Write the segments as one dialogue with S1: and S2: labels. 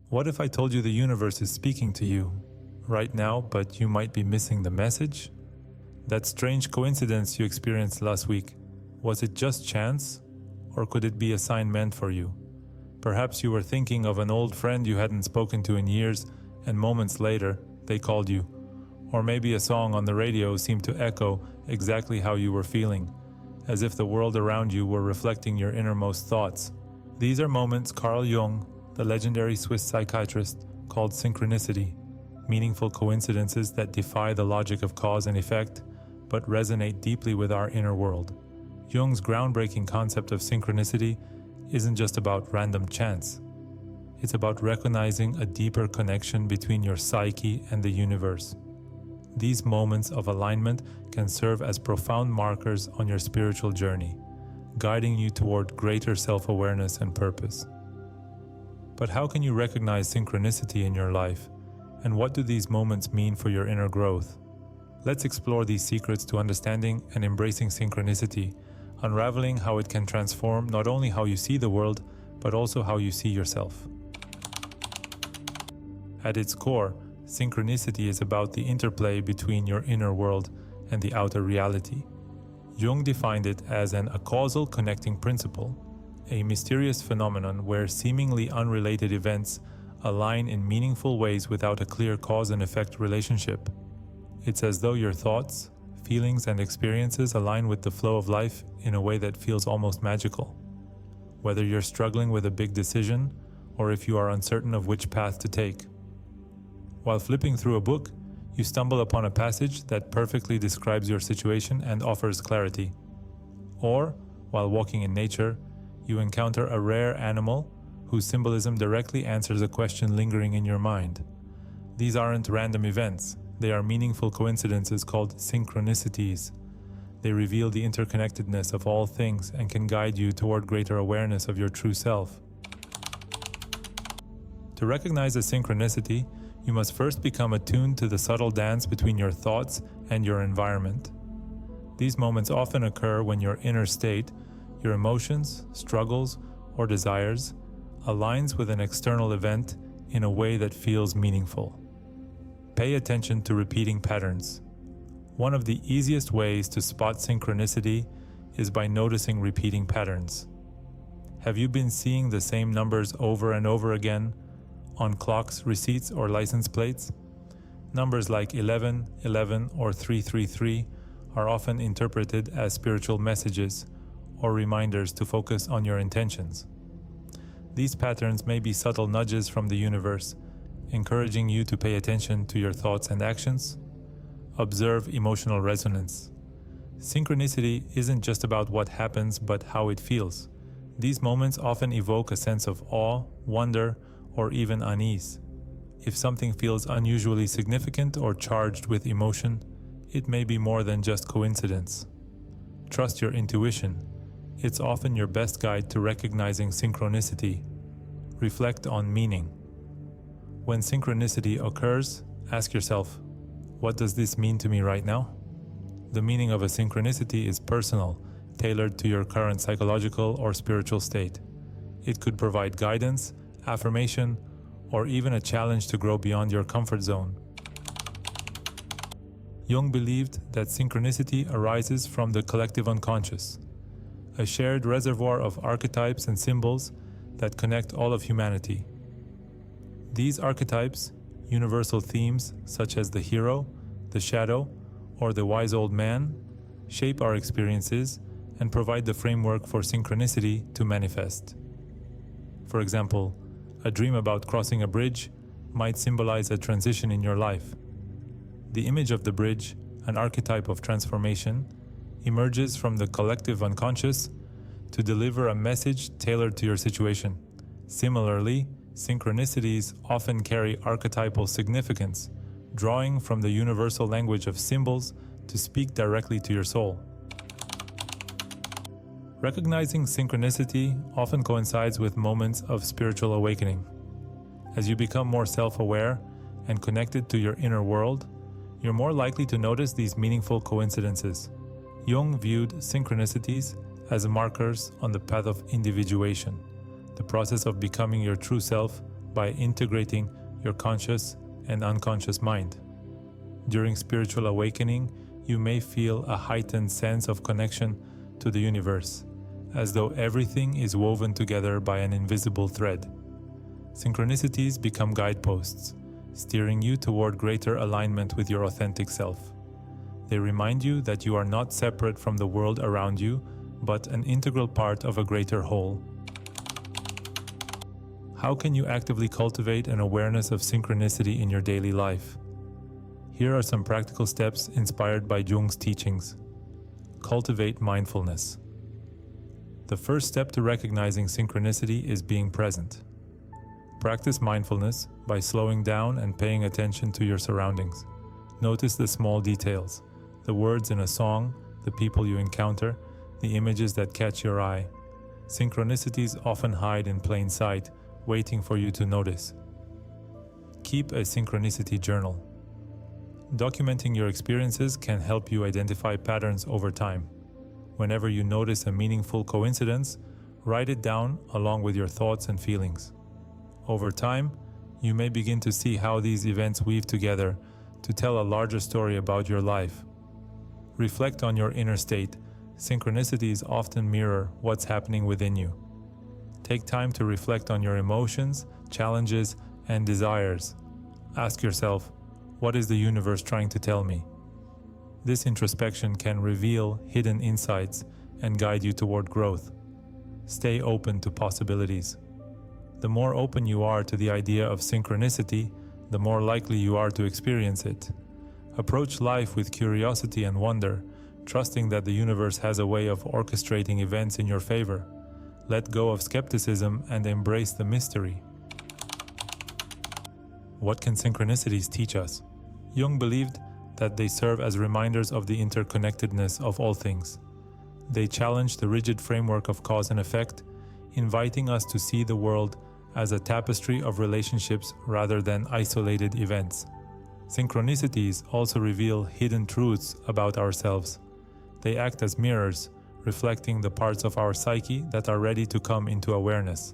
S1: What if I told you the universe is speaking to you right now, but you might be missing the message? That strange coincidence you experienced last week, was it just chance? Or could it be a sign meant for you? Perhaps you were thinking of an old friend you hadn't spoken to in years, and moments later, they called you. Or maybe a song on the radio seemed to echo exactly how you were feeling, as if the world around you were reflecting your innermost thoughts. These are moments Carl Jung, the legendary Swiss psychiatrist, called synchronicity, meaningful coincidences that defy the logic of cause and effect, but resonate deeply with our inner world. Jung's groundbreaking concept of synchronicity isn't just about random chance. It's about recognizing a deeper connection between your psyche and the universe. These moments of alignment can serve as profound markers on your spiritual journey, guiding you toward greater self-awareness and purpose. But how can you recognize synchronicity in your life, and what do these moments mean for your inner growth? Let's explore these secrets to understanding and embracing synchronicity, unraveling how it can transform not only how you see the world, but also how you see yourself. At its core, synchronicity is about the interplay between your inner world and the outer reality. Jung defined it as a causal connecting principle, a mysterious phenomenon where seemingly unrelated events align in meaningful ways without a clear cause and effect relationship. It's as though your thoughts, feelings, and experiences align with the flow of life in a way that feels almost magical. Whether you're struggling with a big decision or if you are uncertain of which path to take. While flipping through a book, you stumble upon a passage that perfectly describes your situation and offers clarity. Or, while walking in nature, you encounter a rare animal whose symbolism directly answers a question lingering in your mind. These aren't random events, they are meaningful coincidences called synchronicities. They reveal the interconnectedness of all things and can guide you toward greater awareness of your true self. To recognize a synchronicity, you must first become attuned to the subtle dance between your thoughts and your environment. These moments often occur when your inner state, your emotions, struggles, or desires, aligns with an external event in a way that feels meaningful. Pay attention to repeating patterns. One of the easiest ways to spot synchronicity is by noticing repeating patterns. Have you been seeing the same numbers over and over again on clocks, receipts, or license plates? Numbers like 11, 11, or 333 are often interpreted as spiritual messages or reminders to focus on your intentions. These patterns may be subtle nudges from the universe, encouraging you to pay attention to your thoughts and actions. Observe emotional resonance. Synchronicity isn't just about what happens, but how it feels. These moments often evoke a sense of awe, wonder, or even unease. If something feels unusually significant or charged with emotion, it may be more than just coincidence. Trust your intuition. It's often your best guide to recognizing synchronicity. Reflect on meaning. When synchronicity occurs, ask yourself, what does this mean to me right now? The meaning of a synchronicity is personal, tailored to your current psychological or spiritual state. It could provide guidance, affirmation, or even a challenge to grow beyond your comfort zone. Jung believed that synchronicity arises from the collective unconscious, a shared reservoir of archetypes and symbols that connect all of humanity. These archetypes, universal themes such as the hero, the shadow, or the wise old man, shape our experiences and provide the framework for synchronicity to manifest. For example, a dream about crossing a bridge might symbolize a transition in your life. The image of the bridge, an archetype of transformation, emerges from the collective unconscious to deliver a message tailored to your situation. Similarly, synchronicities often carry archetypal significance, drawing from the universal language of symbols to speak directly to your soul. Recognizing synchronicity often coincides with moments of spiritual awakening. As you become more self-aware and connected to your inner world, you're more likely to notice these meaningful coincidences. Jung viewed synchronicities as markers on the path of individuation, the process of becoming your true self by integrating your conscious and unconscious mind. During spiritual awakening, you may feel a heightened sense of connection to the universe, as though everything is woven together by an invisible thread. Synchronicities become guideposts, steering you toward greater alignment with your authentic self. They remind you that you are not separate from the world around you, but an integral part of a greater whole. How can you actively cultivate an awareness of synchronicity in your daily life? Here are some practical steps inspired by Jung's teachings. Cultivate mindfulness. The first step to recognizing synchronicity is being present. Practice mindfulness by slowing down and paying attention to your surroundings. Notice the small details, the words in a song, the people you encounter, the images that catch your eye. Synchronicities often hide in plain sight, waiting for you to notice. Keep a synchronicity journal. Documenting your experiences can help you identify patterns over time. Whenever you notice a meaningful coincidence, write it down along with your thoughts and feelings. Over time, you may begin to see how these events weave together to tell a larger story about your life. Reflect on your inner state. Synchronicities often mirror what's happening within you. Take time to reflect on your emotions, challenges, and desires. Ask yourself, what is the universe trying to tell me? This introspection can reveal hidden insights and guide you toward growth. Stay open to possibilities. The more open you are to the idea of synchronicity, the more likely you are to experience it. Approach life with curiosity and wonder, trusting that the universe has a way of orchestrating events in your favor. Let go of skepticism and embrace the mystery. What can synchronicities teach us? Jung believed that they serve as reminders of the interconnectedness of all things. They challenge the rigid framework of cause and effect, inviting us to see the world as a tapestry of relationships rather than isolated events. Synchronicities also reveal hidden truths about ourselves. They act as mirrors, reflecting the parts of our psyche that are ready to come into awareness.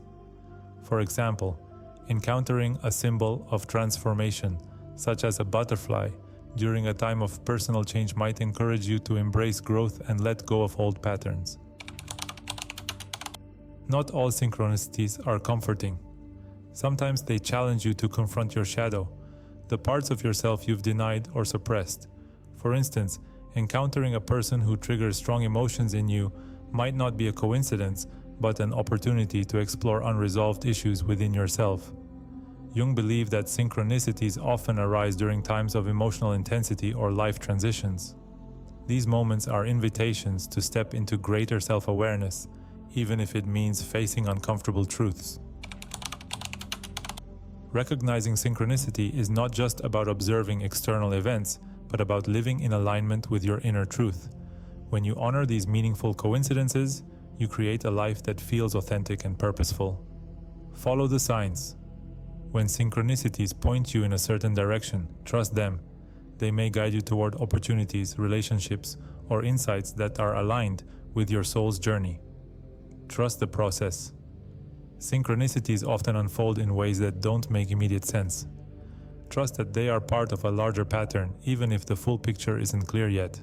S1: For example, encountering a symbol of transformation, such as a butterfly, during a time of personal change might encourage you to embrace growth and let go of old patterns. Not all synchronicities are comforting. Sometimes they challenge you to confront your shadow, the parts of yourself you've denied or suppressed. For instance, encountering a person who triggers strong emotions in you might not be a coincidence, but an opportunity to explore unresolved issues within yourself. Jung believed that synchronicities often arise during times of emotional intensity or life transitions. These moments are invitations to step into greater self-awareness, even if it means facing uncomfortable truths. Recognizing synchronicity is not just about observing external events, but about living in alignment with your inner truth. When you honor these meaningful coincidences, you create a life that feels authentic and purposeful. Follow the signs. When synchronicities point you in a certain direction, trust them. They may guide you toward opportunities, relationships, or insights that are aligned with your soul's journey. Trust the process. Synchronicities often unfold in ways that don't make immediate sense. Trust that they are part of a larger pattern, even if the full picture isn't clear yet.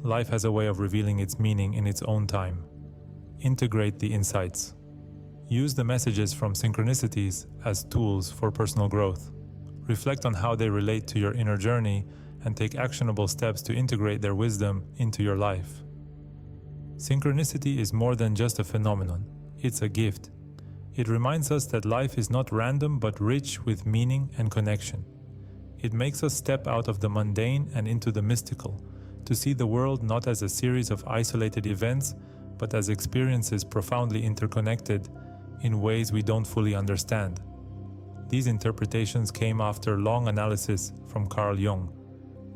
S1: Life has a way of revealing its meaning in its own time. Integrate the insights. Use the messages from synchronicities as tools for personal growth. Reflect on how they relate to your inner journey and take actionable steps to integrate their wisdom into your life. Synchronicity is more than just a phenomenon. It's a gift. It reminds us that life is not random but rich with meaning and connection. It makes us step out of the mundane and into the mystical, to see the world not as a series of isolated events, but as experiences profoundly interconnected in ways we don't fully understand. These interpretations came after long analysis from Carl Jung,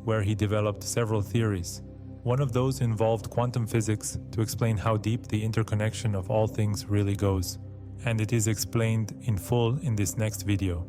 S1: where he developed several theories. One of those involved quantum physics to explain how deep the interconnection of all things really goes. And it is explained in full in this next video.